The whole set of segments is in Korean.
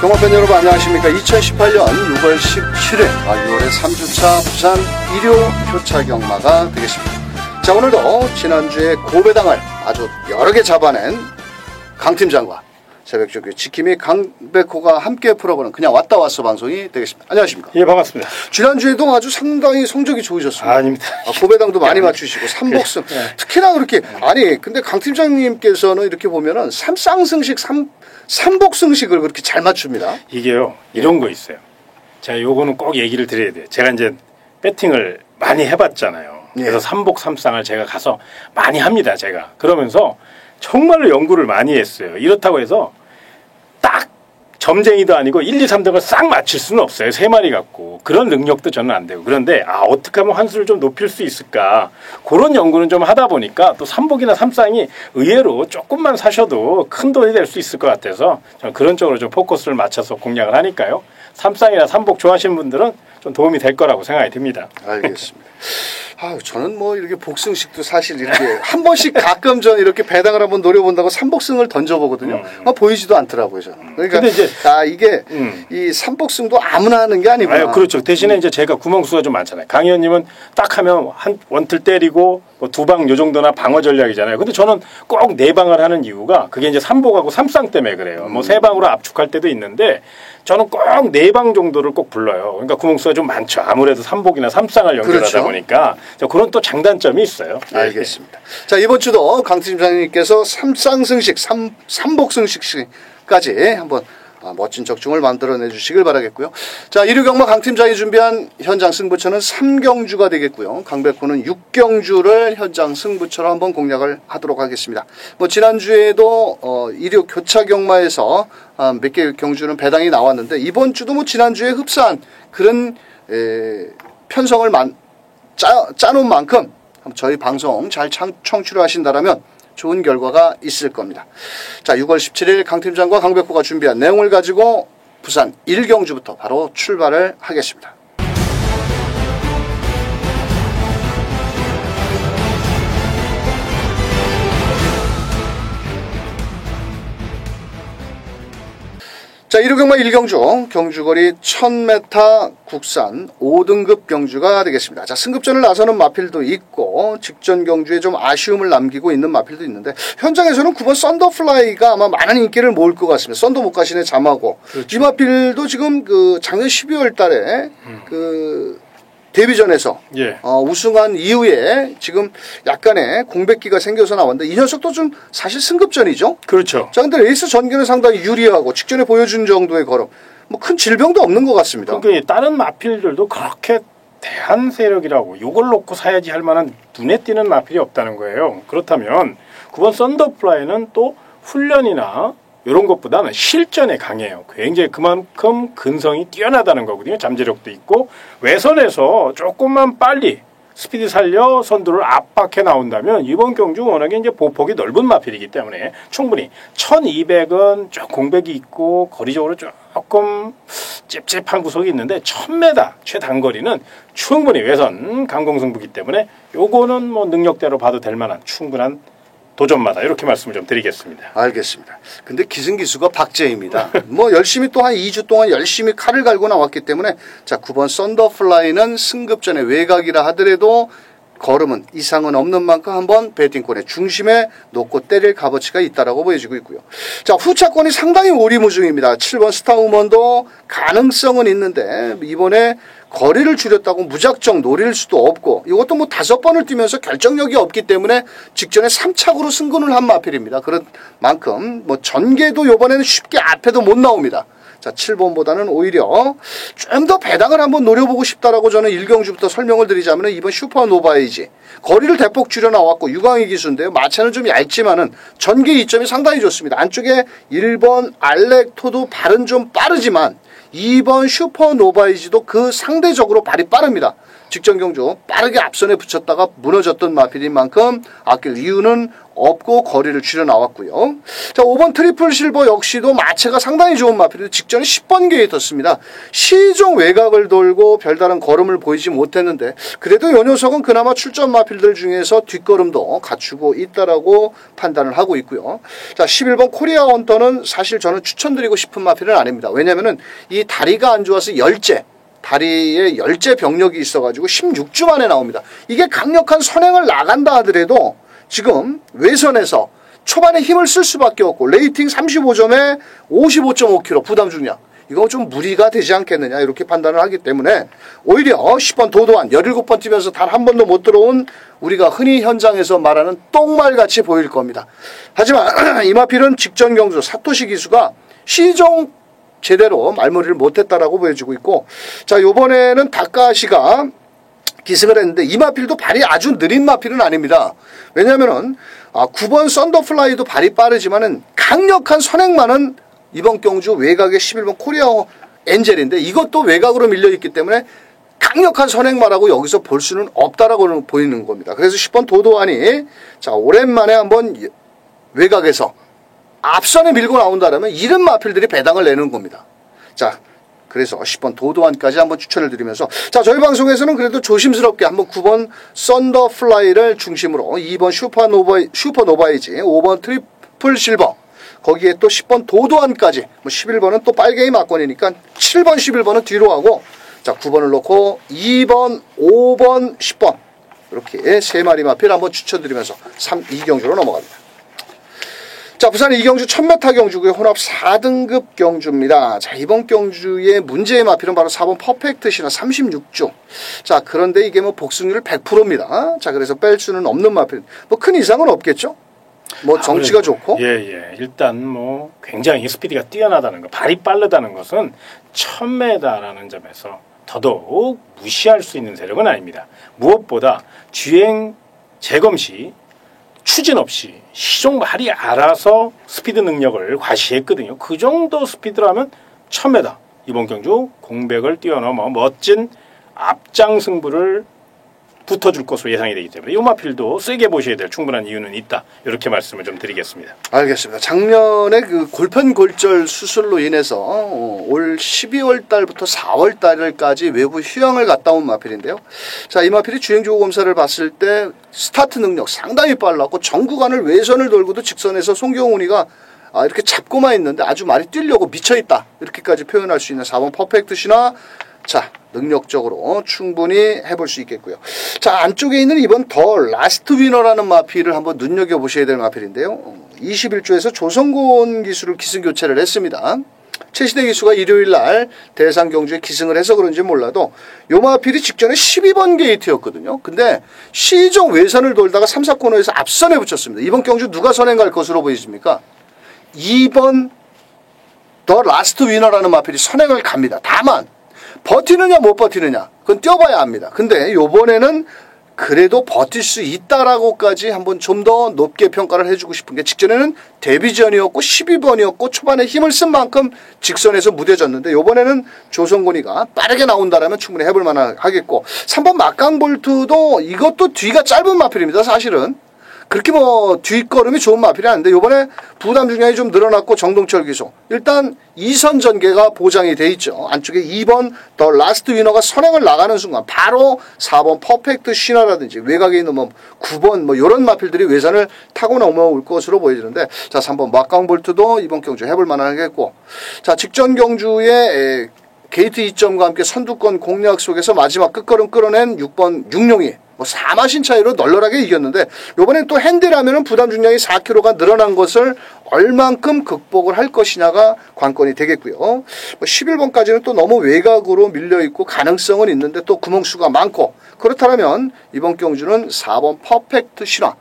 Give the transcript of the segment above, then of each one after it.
경마팬 여러분 안녕하십니까. 2018년 6월 17일 6월의 3주차 부산 1호 효차 경마가 되겠습니다. 자, 오늘도 지난주에 고배당을 아주 여러 개 잡아낸 강팀장과 새벽조교 지킴이 강백호가 함께 풀어보는 그냥 왔다 왔어 방송이 되겠습니다. 안녕하십니까. 예, 반갑습니다. 지난주에도 아주 상당히 성적이 좋으셨습니다. 아닙니다. 고배당도 많이 맞추시고 삼복승 특히나 그렇게 아니 근데 강팀장님께서는 이렇게 보면은 삼쌍승식 삼복승식을 그렇게 잘 맞춥니다. 이게요, 이런 거 있어요. 자, 요거는 꼭 얘기를 드려야 돼요. 제가 이제 배팅을 많이 해봤잖아요. 그래서 삼복 삼쌍을 제가 가서 많이 합니다. 제가 그러면서 정말로 연구를 많이 했어요. 이렇다고 해서 딱 점쟁이도 아니고 1, 2, 3등을 싹 맞출 수는 없어요. 3마리 갖고. 그런 능력도 저는 안 되고. 그런데 어떻게 하면 환수를 좀 높일 수 있을까. 그런 연구는 좀 하다 보니까 또 삼복이나 삼쌍이 의외로 조금만 사셔도 큰 돈이 될 수 있을 것 같아서 저는 그런 쪽으로 좀 포커스를 맞춰서 공략을 하니까요. 삼쌍이나 삼복 좋아하시는 분들은 좀 도움이 될 거라고 생각이 듭니다. 알겠습니다. 저는 뭐 이렇게 복승식도 사실 이렇게 한 번씩 가끔 전 이렇게 배당을 한번 노려본다고 삼복승을 던져보거든요. 보이지도 않더라고요, 저는. 그러니까 근데 이제 이게 이 삼복승도 아무나 하는 게 아니구나. 그렇죠. 대신에 이제 제가 구멍수가 좀 많잖아요. 강 의원님은 딱 하면 한 원틀 때리고 뭐 두 방 요 정도나 방어 전략이잖아요. 근데 저는 꼭 네 방을 하는 이유가 그게 이제 삼복하고 삼쌍 때문에 그래요. 뭐 세 방으로 압축할 때도 있는데 저는 꼭 네 방 정도를 꼭 불러요. 그러니까 구멍수가 좀 많죠. 아무래도 삼복이나 삼쌍을 연결하다 그렇죠. 보니까 그런 또 장단점이 있어요. 알겠습니다. 자, 이번 주도 강 팀장님께서 삼쌍승식, 삼복승식까지 한번 멋진 적중을 만들어내 주시길 바라겠고요. 자, 1위 경마 강 팀장이 준비한 현장 승부처는 3경주가 되겠고요. 강백호는 6경주를 현장 승부처로 한번 공략을 하도록 하겠습니다. 뭐 지난주에도 1위 교차 경마에서 몇 개 경주는 배당이 나왔는데 이번 주도 뭐 지난주에 흡사한 그런 편성을 짜놓은 만큼 저희 방송 잘 청취를 하신다라면 좋은 결과가 있을 겁니다. 자, 6월 17일 강 팀장과 강백호가 준비한 내용을 가지고 부산 1경주부터 바로 출발을 하겠습니다. 자, 1호 경마 1경주, 경주거리 1000m 국산 5등급 경주가 되겠습니다. 자, 승급전을 나서는 마필도 있고 직전 경주에 좀 아쉬움을 남기고 있는 마필도 있는데 현장에서는 9번 썬더플라이가 아마 많은 인기를 모을 것 같습니다. 썬더 못 가시네 잠하고. 그렇죠. 이 마필도 지금 작년 12월 달에 데뷔전에서 우승한 이후에 지금 약간의 공백기가 생겨서 나왔는데 이 녀석도 좀 사실 승급전이죠. 그렇죠. 자, 근데 레이스 전개는 상당히 유리하고 직전에 보여준 정도의 걸음, 뭐 큰 질병도 없는 것 같습니다. 그러니까 다른 마필들도 그렇게 대한 세력이라고 이걸 놓고 사야지 할 만한 눈에 띄는 마필이 없다는 거예요. 그렇다면 9번 썬더플라이는 또 훈련이나 이런 것보다는 실전에 강해요. 굉장히 그만큼 근성이 뛰어나다는 거거든요. 잠재력도 있고 외선에서 조금만 빨리 스피드 살려 선두를 압박해 나온다면 이번 경주 워낙에 이제 보폭이 넓은 마필이기 때문에 충분히 1200은 좀 공백이 있고 거리적으로 조금 찝찝한 구석이 있는데 1000m 최단거리는 충분히 외선 강공승부기 때문에 요거는 뭐 능력대로 봐도 될 만한 충분한 도전마다 이렇게 말씀을 좀 드리겠습니다. 알겠습니다. 근데 기승기수가 박제입니다. 뭐 열심히 또 한 2주 동안 열심히 칼을 갈고 나왔기 때문에 자, 9번 썬더플라이는 승급전의 외곽이라 하더라도 걸음은 이상은 없는 만큼 한번 배팅권의 중심에 놓고 때릴 값어치가 있다라고 보여지고 있고요. 자, 후차권이 상당히 오리무중입니다. 7번 스타우먼도 가능성은 있는데 이번에 거리를 줄였다고 무작정 노릴 수도 없고 이것도 뭐 5번을 뛰면서 결정력이 없기 때문에 직전에 3착으로 승근을 한 마필입니다. 그런 만큼 뭐 전개도 이번에는 쉽게 앞에도 못 나옵니다. 자, 7번보다는 오히려 좀 더 배당을 한번 노려보고 싶다라고 저는 1경주부터 설명을 드리자면 이번 슈퍼노바이지 거리를 대폭 줄여 나왔고 유광희 기수인데요. 마차는 좀 얇지만은 전개 이점이 상당히 좋습니다. 안쪽에 1번 알렉토도 발은 좀 빠르지만 2번 슈퍼노바이지도 그 상대적으로 발이 빠릅니다. 직전 경주 빠르게 앞선에 붙였다가 무너졌던 마필인 만큼 아낄 이유는 없고 거리를 줄여 나왔고요. 자, 5번 트리플 실버 역시도 마체가 상당히 좋은 마필인데 직전에 10번 게이트였습니다. 시종 외곽을 돌고 별다른 걸음을 보이지 못했는데 그래도 이 녀석은 그나마 출전 마필들 중에서 뒷걸음도 갖추고 있다라고 판단을 하고 있고요. 자, 11번 코리아 헌터는 사실 저는 추천드리고 싶은 마필은 아닙니다. 왜냐면은 이 다리가 안 좋아서 다리에 열제 병력이 있어가지고 16주 만에 나옵니다. 이게 강력한 선행을 나간다 하더라도 지금 외선에서 초반에 힘을 쓸 수밖에 없고 레이팅 35점에 55.5kg 부담 중량. 이거 좀 무리가 되지 않겠느냐 이렇게 판단을 하기 때문에 오히려 10번 도도한 17번 뛰면서 단 한 번도 못 들어온 우리가 흔히 현장에서 말하는 똥말같이 보일 겁니다. 하지만 이 마필은 직전 경주 사토시 기수가 시종 제대로 말머리를 못했다라고 보여지고 있고 자 요번에는 다카시가 기승을 했는데 이 마필도 발이 아주 느린 마필은 아닙니다. 왜냐하면은 9번 썬더플라이도 발이 빠르지만은 강력한 선행만은 이번 경주 외곽의 11번 코리아 엔젤인데 이것도 외곽으로 밀려있기 때문에 강력한 선행만하고 여기서 볼 수는 없다라고 보이는 겁니다. 그래서 10번 도도안이 자 오랜만에 한번 외곽에서 앞선에 밀고 나온다라면 이런 마필들이 배당을 내는 겁니다. 자 그래서 10번 도도안까지 한번 추천을 드리면서 자 저희 방송에서는 그래도 조심스럽게 한번 9번 썬더플라이를 중심으로 2번 슈퍼노바이지 5번 트리플 실버 거기에 또 10번 도도안까지 뭐 11번은 또 빨갱이 막권이니까 7번 11번은 뒤로 하고 자 9번을 놓고 2번 5번 10번 이렇게 세 마리 마필 한번 추천드리면서 2경주로 넘어갑니다. 자, 부산 이경주 1000m 경주의 혼합 4등급 경주입니다. 자, 이번 경주의 문제의 마필은 바로 4번 퍼펙트 신화 36주. 자, 그런데 이게 뭐 복승률 100%입니다. 자, 그래서 뺄 수는 없는 마필. 뭐 큰 이상은 없겠죠? 뭐 정치가 좋고. 예. 일단 뭐 굉장히 스피드가 뛰어나다는 거, 발이 빠르다는 것은 1000m라는 점에서 더더욱 무시할 수 있는 세력은 아닙니다. 무엇보다 주행 재검 시 추진 없이 시종 말이 알아서 스피드 능력을 과시했거든요. 그 정도 스피드라면 1000m 이번 경주 공백을 뛰어넘어 멋진 앞장 승부를 붙어줄 것으로 예상이 되기 때문에 이 마필도 세게 보셔야 될 충분한 이유는 있다. 이렇게 말씀을 좀 드리겠습니다. 알겠습니다. 작년에 그 골편골절 수술로 인해서 올 12월 달부터 4월 달까지 외부 휴양을 갔다 온 마필인데요. 자, 이 마필이 주행주고 검사를 봤을 때 스타트 능력 상당히 빨랐고 전 구간을 외선을 돌고도 직선에서 송경훈이가 이렇게 잡고만 있는데 아주 많이 뛰려고 미쳐있다. 이렇게까지 표현할 수 있는 4번 퍼펙트 신화. 자, 능력적으로 충분히 해볼 수 있겠고요. 자, 안쪽에 있는 이번 더 라스트 위너라는 마필을 한번 눈여겨보셔야 될 마필인데요. 21조에서 조성곤 기수를 기승 교체를 했습니다. 최시대 기수가 일요일날 대상 경주에 기승을 해서 그런지 몰라도 요 마필이 직전에 12번 게이트였거든요. 근데 시종 외선을 돌다가 3, 4코너에서 앞선에 붙였습니다. 이번 경주 누가 선행 갈 것으로 보이십니까? 2번 더 라스트 위너라는 마필이 선행을 갑니다. 다만 버티느냐 못 버티느냐 그건 뛰어봐야 합니다. 근데 요번에는 그래도 버틸 수 있다라고까지 한번 좀 더 높게 평가를 해주고 싶은 게 직전에는 데뷔전이었고 12번이었고 초반에 힘을 쓴 만큼 직선에서 무뎌졌는데 요번에는 조성곤이가 빠르게 나온다라면 충분히 해볼 만하겠고 3번 막강볼트도 이것도 뒤가 짧은 마필입니다. 사실은 그렇게 뭐 뒷걸음이 좋은 마필이 아닌데 요번에 부담 중량이 좀 늘어났고 정동철 기수 일단 2선 전개가 보장이 돼 있죠. 안쪽에 2번 더 라스트 위너가 선행을 나가는 순간 바로 4번 퍼펙트 신화라든지 외곽에 있는 뭐 9번 뭐 이런 마필들이 외선을 타고 넘어올 것으로 보여지는데 자 3번 막강볼트도 이번 경주 해볼 만하겠고 자 직전 경주에 게이트 2점과 함께 선두권 공략 속에서 마지막 끝걸음 끌어낸 6번 육룡이 뭐 4마신 차이로 널널하게 이겼는데 요번엔 또 핸디라면은 부담 중량이 4kg가 늘어난 것을 얼만큼 극복을 할 것이냐가 관건이 되겠고요. 뭐 11번까지는 또 너무 외곽으로 밀려있고 가능성은 있는데 또 구멍수가 많고 그렇다면 이번 경주는 4번 퍼펙트 신화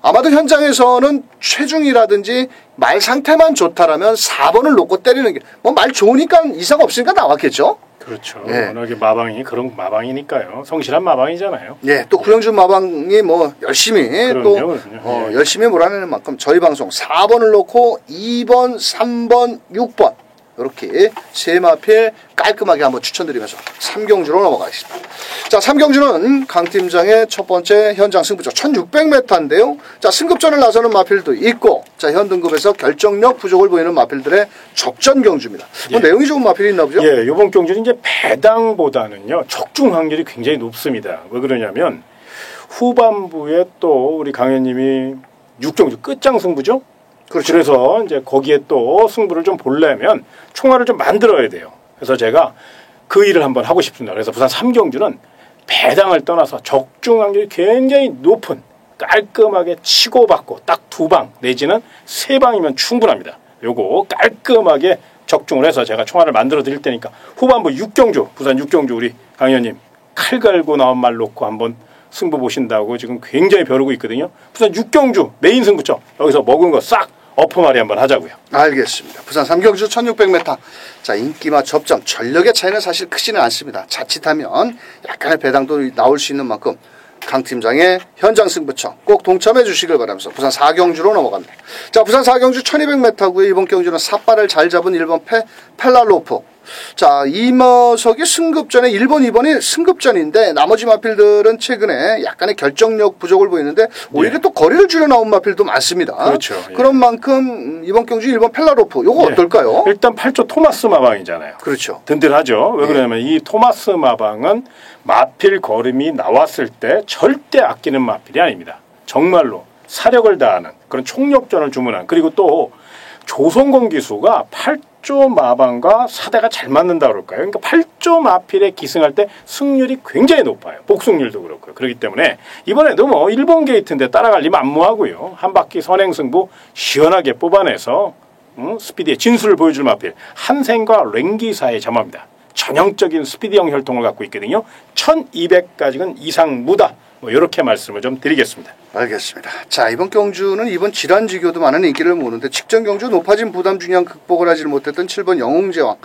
아마도 현장에서는 체중이라든지 말 상태만 좋다라면 4번을 놓고 때리는 게 뭐 말 좋으니까 이상 없으니까 나왔겠죠. 그렇죠. 예. 워낙에 마방이 그런 마방이니까요. 성실한 마방이잖아요. 예, 또 구영준 마방이 뭐 열심히 그럼요. 예. 열심히 몰아내는 만큼 저희 방송 4번을 놓고 2번, 3번, 6번 이렇게 세 마필 깔끔하게 한번 추천드리면서 3경주로 넘어가겠습니다. 자, 3경주는 강 팀장의 첫 번째 현장 승부죠. 1600m인데요. 자, 승급전을 나서는 마필도 있고, 자, 현 등급에서 결정력 부족을 보이는 마필들의 접전 경주입니다. 뭐 내용이 좋은 마필이 있나 보죠? 예, 이번 경주는 이제 배당보다는요, 적중 확률이 굉장히 높습니다. 왜 그러냐면, 후반부에 또 우리 강현님이 6경주 끝장 승부죠? 그렇죠. 그래서 이제 거기에 또 승부를 좀 보려면 총알을 좀 만들어야 돼요. 그래서 제가 그 일을 한번 하고 싶습니다. 그래서 부산 3경주는 배당을 떠나서 적중 확률이 굉장히 높은 깔끔하게 치고받고 딱 2방 내지는 3방이면 충분합니다. 요거 깔끔하게 적중을 해서 제가 총알을 만들어 드릴 테니까 후반부 6경주 부산 6경주 우리 강의원님 칼 갈고 나온 말 놓고 한번 승부 보신다고 지금 굉장히 벼르고 있거든요. 부산 6경주 메인 승부처 여기서 먹은 거 싹 엎어마리 한번 하자고요. 알겠습니다. 부산 3경주 1600m. 자, 인기와 접점, 전력의 차이는 사실 크지는 않습니다. 자칫하면 약간의 배당도 나올 수 있는 만큼 강 팀장의 현장 승부처 꼭 동참해 주시길 바라면서 부산 4경주로 넘어갑니다. 자, 부산 4경주 1200m고요. 이번 경주는 삿발을 잘 잡은 1번 펠라로프. 자, 이 녀석이 승급전에 1번, 2번이 승급전인데 나머지 마필들은 최근에 약간의 결정력 부족을 보이는데 오히려 또 거리를 줄여 나온 마필도 많습니다. 그렇죠. 그런 만큼 이번 경주 1번 펠라로프 요거 어떨까요? 일단 8조 토마스 마방이잖아요. 그렇죠. 든든하죠. 왜 그러냐면 이 토마스 마방은 마필 걸음이 나왔을 때 절대 아끼는 마필이 아닙니다. 정말로 사력을 다하는 그런 총력전을 주문한 그리고 또 조성공 기수가 8조 마방과 사대가 잘 맞는다 그럴까요? 그러니까 8조 마필에 기승할 때 승률이 굉장히 높아요. 복승률도 그렇고요. 그렇기 때문에 이번에도 뭐 1번 게이트인데 따라갈 리 만무하고요. 한 바퀴 선행승부 시원하게 뽑아내서 스피디의 진수를 보여줄 마필 한생과 랭기사의 점화입니다. 전형적인 스피디형 혈통을 갖고 있거든요. 1200까지는 이상 무다. 뭐 이렇게 말씀을 좀 드리겠습니다. 알겠습니다. 자, 이번 경주는 이번 질환지교도 많은 인기를 모으는데 직전 경주 높아진 부담 중량 극복을 하지 못했던 7번 영웅제왕.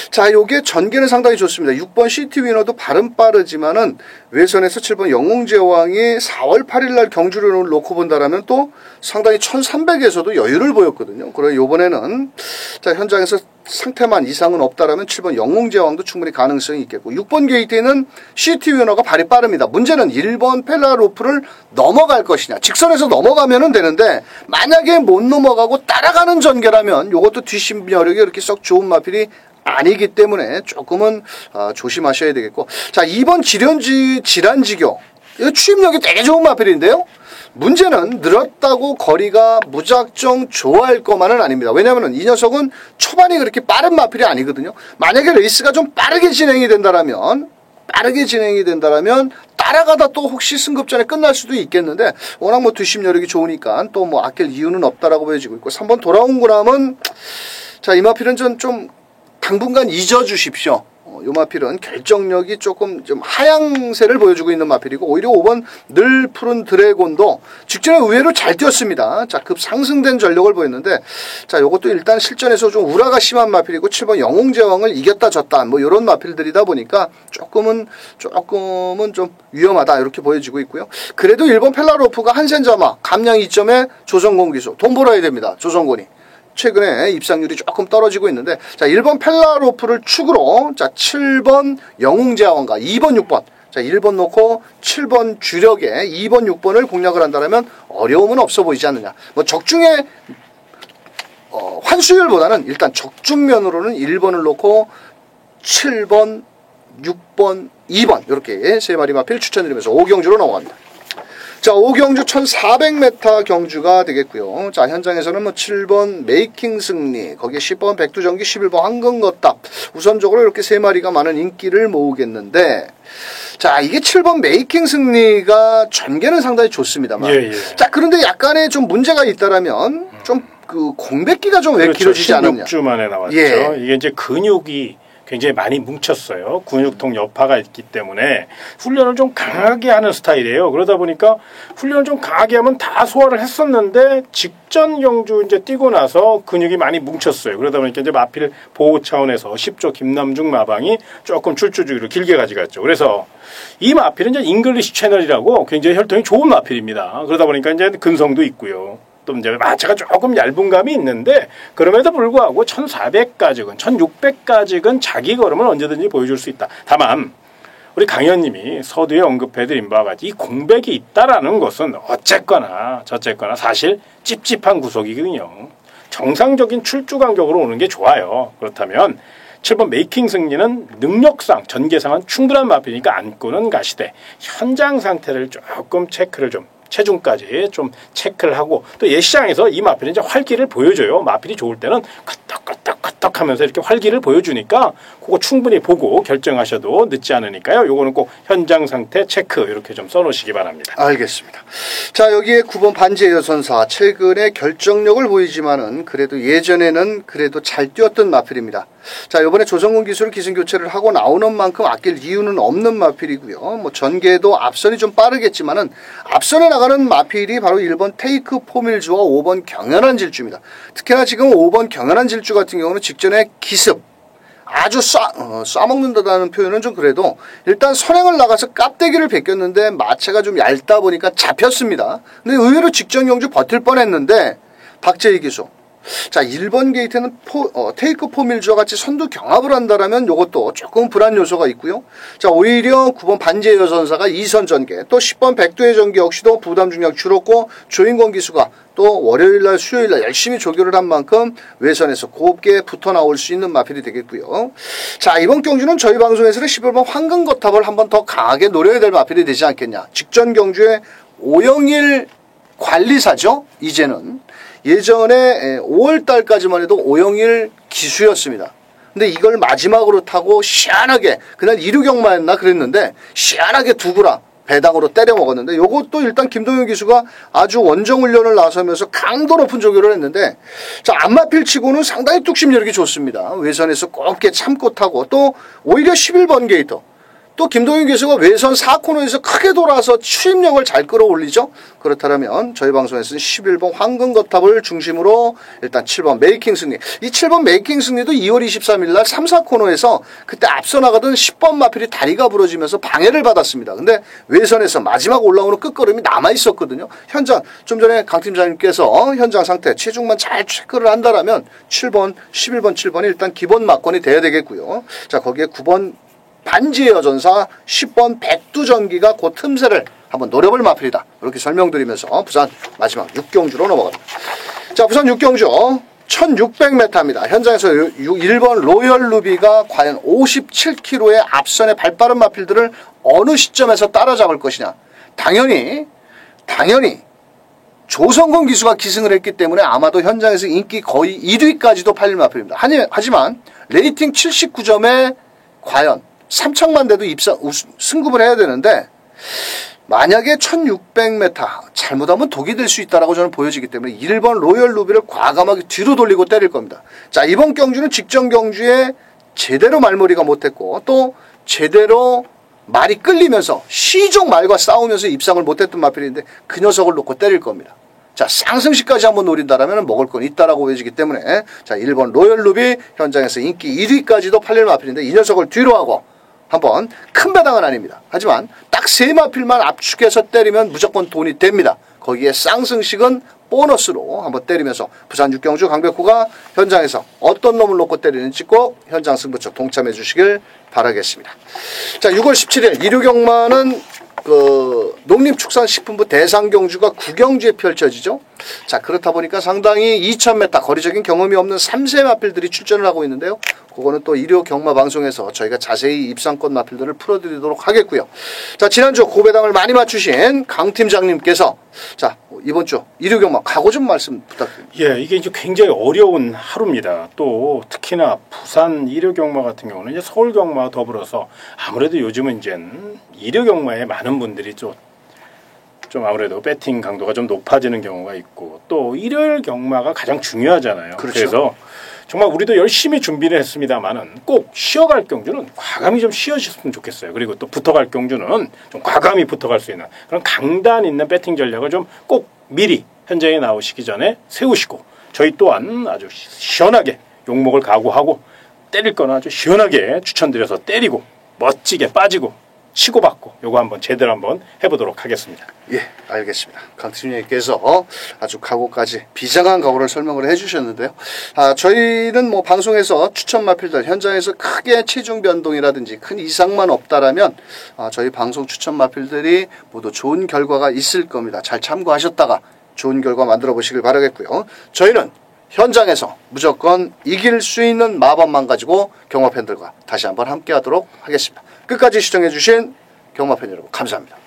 자, 요게 전개는 상당히 좋습니다. 6번 시티 위너도 발은 빠르지만은 외선에서 7번 영웅제왕이 4월 8일 날 경주를 놓고 본다라면 또 상당히 1300에서도 여유를 보였거든요. 그래서 요번에는 자, 현장에서 상태만 이상은 없다라면 7번 영웅제왕도 충분히 가능성이 있겠고 6번 게이트에는 시티 위너가 발이 빠릅니다. 문제는 1번 펠라로프를 넘어갈 것이냐. 직선에서 넘어가면 되는데 만약에 못 넘어가고 따라가는 전개라면 이것도 뒷심 여력이 그렇게 썩 좋은 마필이 아니기 때문에 조금은 조심하셔야 되겠고 자 2번 질환지교 이거 추임력이 되게 좋은 마필인데요. 문제는 늘었다고 거리가 무작정 좋아할 것만은 아닙니다. 왜냐하면 이 녀석은 초반이 그렇게 빠른 마필이 아니거든요. 만약에 레이스가 좀 빠르게 진행이 된다라면 따라가다 또 혹시 승급전에 끝날 수도 있겠는데 워낙 뭐 뒷심 여력이 좋으니까 또 뭐 아낄 이유는 없다라고 보여지고 있고 3번 돌아온 구남은 자 이 마필은 좀 당분간 잊어주십시오. 요 마필은 결정력이 조금 좀 하향세를 보여주고 있는 마필이고 오히려 5번 늘 푸른 드래곤도 직전에 의외로 잘 뛰었습니다. 자, 급 상승된 전력을 보였는데 자, 요것도 일단 실전에서 좀 우라가 심한 마필이고 7번 영웅제왕을 이겼다 졌다 뭐 요런 마필들이다 보니까 조금은 좀 위험하다 이렇게 보여지고 있고요. 그래도 1번 펠라로프가 한센자마 감량 2점에 조성곤 기수 돈 벌어야 됩니다. 조성곤이. 최근에 입상률이 조금 떨어지고 있는데 자 1번 펠라로프를 축으로 자 7번 영웅제왕과 2번 6번 자 1번 놓고 7번 주력에 2번 6번을 공략을 한다면 어려움은 없어 보이지 않느냐. 뭐 적중의 환수율보다는 일단 적중면으로는 1번을 놓고 7번 6번 2번 이렇게 세 마리 마필 추천드리면서 5경주로 넘어갑니다. 자, 5경주 1400m 경주가 되겠고요. 자, 현장에서는 뭐 7번 메이킹 승리, 거기에 10번 백두전기, 11번 황금거답. 우선적으로 이렇게 세 마리가 많은 인기를 모으겠는데, 자, 이게 7번 메이킹 승리가 전개는 상당히 좋습니다만. 예. 자, 그런데 약간의 좀 문제가 있다라면, 좀 그 공백기가 좀 왜 그렇죠. 길어지지 않았냐. 16주 만에 나왔죠. 예. 이게 이제 근육이 굉장히 많이 뭉쳤어요. 근육통 여파가 있기 때문에 훈련을 좀 강하게 하는 스타일이에요. 그러다 보니까 훈련을 좀 강하게 하면 다 소화를 했었는데 직전 경주 이제 뛰고 나서 근육이 많이 뭉쳤어요. 그러다 보니까 이제 마필 보호 차원에서 10조 김남중 마방이 조금 출주주기로 길게 가져갔죠. 그래서 이 마필은 이제 잉글리시 채널이라고 굉장히 혈통이 좋은 마필입니다. 그러다 보니까 이제 근성도 있고요. 또 이제 마차가 조금 얇은 감이 있는데 그럼에도 불구하고 1400까지건 1600까지건 자기 걸음을 언제든지 보여줄 수 있다. 다만 우리 강의원님이 서두에 언급해드린 바와 같이 이 공백이 있다라는 것은 어쨌거나 저쨌거나 사실 찝찝한 구석이거든요. 정상적인 출주 간격으로 오는 게 좋아요. 그렇다면 7번 메이킹 승리는 능력상 전개상은 충분한 마필이니까 안고는 가시되 현장 상태를 조금 체크를 좀 체중까지 좀 체크를 하고 또 예시장에서 이 마필은 이제 활기를 보여줘요. 마필이 좋을 때는 끄떡끄떡 하면서 이렇게 활기를 보여주니까 그거 충분히 보고 결정하셔도 늦지 않으니까요. 요거는 꼭 현장 상태 체크 이렇게 좀 써놓으시기 바랍니다. 알겠습니다. 자, 여기에 9번 반지의 여선사 최근에 결정력을 보이지만은 그래도 예전에는 그래도 잘 뛰었던 마필입니다. 자, 이번에 조성근 기수를 기승 교체를 하고 나오는 만큼 아낄 이유는 없는 마필이고요. 뭐 전개도 앞선이 좀 빠르겠지만은 앞선에 나가는 마필이 바로 1번 테이크 포밀주와 5번 경연한 질주입니다. 특히나 지금 5번 경연한 질주 같은 경우는 직전에 기습 아주 쏴먹는다는 표현은 좀 그래도 일단 선행을 나가서 깝대기를 베꼈는데 마체가 좀 얇다 보니까 잡혔습니다. 근데 의외로 직전 경주 버틸 뻔했는데 박재희 기수 자 1번 게이트는 테이크 포밀주와 같이 선두 경합을 한다라면 이것도 조금 불안 요소가 있고요. 자 오히려 9번 반지의 여선사가 2선 전개 또 10번 백두의 전개 역시도 부담 중량 줄었고 조인권 기수가 또 월요일날 수요일날 열심히 조교를 한 만큼 외선에서 곱게 붙어 나올 수 있는 마필이 되겠고요. 자 이번 경주는 저희 방송에서는 11번 황금거탑을 한 번 더 강하게 노려야 될 마필이 되지 않겠냐. 직전 경주에 오영일 관리사죠. 이제는 예전에 5월달까지만 해도 오영일 기수였습니다. 근데 이걸 마지막으로 타고 시원하게 그날 이류경마였나 그랬는데 시원하게 두구라 배당으로 때려 먹었는데 요것도 일단 김동현 기수가 아주 원정훈련을 나서면서 강도 높은 조교를 했는데 자 안마필 치고는 상당히 뚝심 여력이 좋습니다. 외선에서 곱게 참고 타고 또 오히려 11번 게이터 또 김동현 교수가 외선 4코너에서 크게 돌아서 추임력을 잘 끌어올리죠. 그렇다면 저희 방송에서는 11번 황금거탑을 중심으로 일단 7번 메이킹 승리. 이 7번 메이킹 승리도 2월 23일 날 3, 4코너에서 그때 앞서 나가던 10번 마필이 다리가 부러지면서 방해를 받았습니다. 근데 외선에서 마지막 올라오는 끝걸음이 남아있었거든요. 현장 좀 전에 강 팀장님께서 현장 상태 체중만 잘 체크를 한다라면 7번, 11번, 7번이 일단 기본 막건이 돼야 되겠고요. 자 거기에 9번 반지의 여전사 10번 백두전기가 그 틈새를 한번 노려볼 마필이다. 이렇게 설명드리면서 부산 마지막 6경주로 넘어갑니다. 자 부산 6경주 1600m입니다. 현장에서 1번 로열 루비가 과연 57km의 앞선의 발빠른 마필들을 어느 시점에서 따라잡을 것이냐. 당연히 조성근 기수가 기승을 했기 때문에 아마도 현장에서 인기 거의 1위까지도 팔릴 마필입니다. 하지만 레이팅 79점에 과연 3천만 대도 승급을 해야 되는데 만약에 1600m 잘못하면 독이 될 수 있다라고 저는 보여지기 때문에 1번 로열 루비를 과감하게 뒤로 돌리고 때릴 겁니다. 자 이번 경주는 직전 경주에 제대로 말머리가 못했고 또 제대로 말이 끌리면서 시종 말과 싸우면서 입상을 못했던 마필인데 그 녀석을 놓고 때릴 겁니다. 자 상승시까지 한번 노린다라면 먹을 건 있다라고 보여지기 때문에 자 1번 로열 루비 현장에서 인기 1위까지도 팔릴 마필인데 이 녀석을 뒤로 하고 한번 큰 배당은 아닙니다. 하지만 딱 3마필만 압축해서 때리면 무조건 돈이 됩니다. 거기에 쌍승식은 보너스로 한번 때리면서 부산 6경주 강백호가 현장에서 어떤 놈을 놓고 때리는지 꼭 현장 승부처 동참해 주시길 바라겠습니다. 자 6월 17일 이류경마는 농림축산식품부 대상경주가 9경주에 펼쳐지죠. 자 그렇다 보니까 상당히 2000m 거리적인 경험이 없는 3세 마필들이 출전을 하고 있는데요. 그거는 또 일요 경마 방송에서 저희가 자세히 입상권 마필들을 풀어드리도록 하겠고요. 자 지난주 고배당을 많이 맞추신 강 팀장님께서 자 이번 주 일요 경마 각오 좀 말씀 부탁드립니다. 예, 이게 이제 굉장히 어려운 하루입니다. 또 특히나 부산 일요 경마 같은 경우는 이제 서울 경마와 더불어서 아무래도 요즘은 이제 일요 경마에 많은 분들이 좀 아무래도 배팅 강도가 좀 높아지는 경우가 있고 또 일요일 경마가 가장 중요하잖아요. 그렇죠. 그래서 정말 우리도 열심히 준비를 했습니다만은 꼭 쉬어갈 경주는 과감히 좀 쉬어주셨으면 좋겠어요. 그리고 또 붙어갈 경주는 좀 과감히 붙어갈 수 있는 그런 강단 있는 배팅 전략을 좀 꼭 미리 현장에 나오시기 전에 세우시고 저희 또한 아주 시원하게 욕먹을 각오하고 때릴 거는 아주 시원하게 추천드려서 때리고 멋지게 빠지고 치고받고 요거 한번 제대로 한번 해보도록 하겠습니다. 예, 알겠습니다. 강 팀장님께서 아주 각오까지 비장한 각오를 설명을 해주셨는데요. 저희는 뭐 방송에서 추천 마필들 현장에서 크게 체중 변동이라든지 큰 이상만 없다라면 저희 방송 추천 마필들이 모두 좋은 결과가 있을 겁니다. 잘 참고하셨다가 좋은 결과 만들어 보시길 바라겠고요. 저희는 현장에서 무조건 이길 수 있는 마법만 가지고 경마 팬들과 다시 한번 함께 하도록 하겠습니다. 끝까지 시청해 주신 경마 팬 여러분 감사합니다.